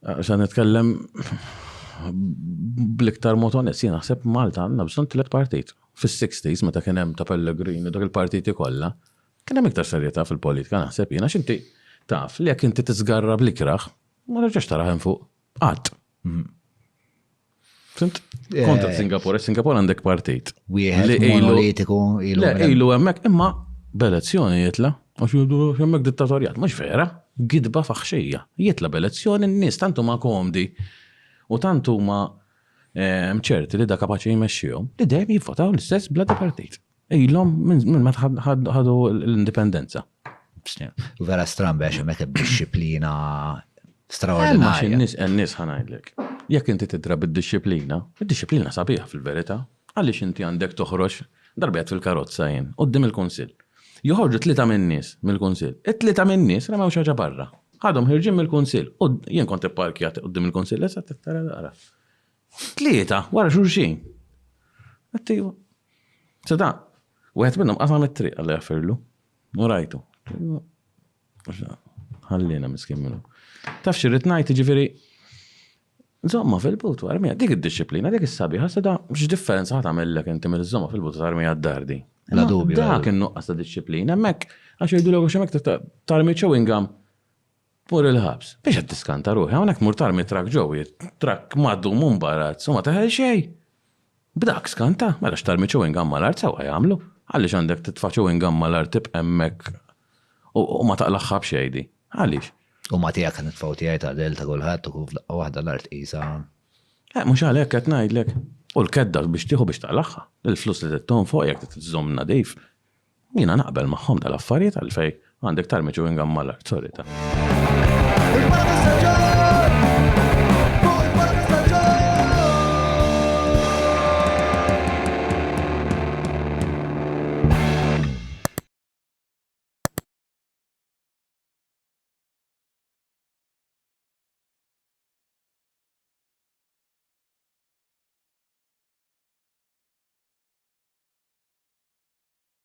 Għaxan nitkellem bl-iktar mod onest, jien naħseb Malta għandna bżonn 3 partit. Fis-60s meta kien hemm ta' Pellegrini dak il-partiti kollha, kien hemm iktar serjetà fil-politika naħseb jiena x'inti taf li jekk inti tisgarra bl-ikraħ, ma terġax taraħ fuq qatt. Fimt? Kontra Singapore għandek partit. Wieħed monolitiku ilu hemmhekk imma b'elezzjoni jitla, għax jgħidu hemmhekk dittatorjat, mhux vera, gidba faħxejja. Jitla b'elezzjoni n-nies tantu ma komdi u tantu ma mċerti li da kapaċi jmexxihom li dejjem jivvotaw l-istess bla partit. Ilhom minn ma ħadu l-indipendenza. Vera stran biex hemmhekk id-disciplina straordinarja. N-nies ħanajdlek. Jekk inti tidrab id-disciplina sabiħa fil-verità, għaliex inti għandek toħroġ darbjat fil-karozza jien qudiem il-kunsill. Joħorġu 3 min-nies mill-kunsill. It-3 min-nies remew xi ħaġa barra. Ħadhom ħirġin mill-kunsill. Jien kont ipparkjat qudiem il-kunsill issa tittara dara. 3 wara xulxin. Attiwa. Sada, wieħed minnhom qasam it-triq għalli jaffirlu. U rajtu. Ħallina miskin minnu. Taf xirrit ngħid jiġifieri żomma fil-but armija, dik id-disciplina, dik is-sabiħa, sada x'differenza ħadd tagħmellek inti mill-żomma fil-but armija d-dardi. La dubju. Dak in-nuqqas ta' disciplina, hemmhekk għax jgħidulek għax hemmhekk tarmi chewing gum pur il-ħabs. Biex qed tiskanta ruħi, hawnhekk mur tarmi trak ġewwi, trak maddu mumbarazz, u ma teħel xejn. B'dak skanta, mela x'tarmi chewing gum mal-art sewwa jagħmlu. Għaliex għandek titfa' chewing gum mal-art tibqa' hemmhekk u ma taqlaħħa b'xejn di. Għaliex? U ma tiegħek kan nitfgħu tiegħi ta' del ta' kulħadd u waħda l-art qisha. Mhux għalhekk qed ngħidlek. U l-kedda biex tieħu biex taqlaħħa. Il-flus li titton fuq jekk titżomm nadif. Jiena naqbel magħhom dal-affarijiet għalfejn għandek tarmi chewing gum mal-art, sorry ta'.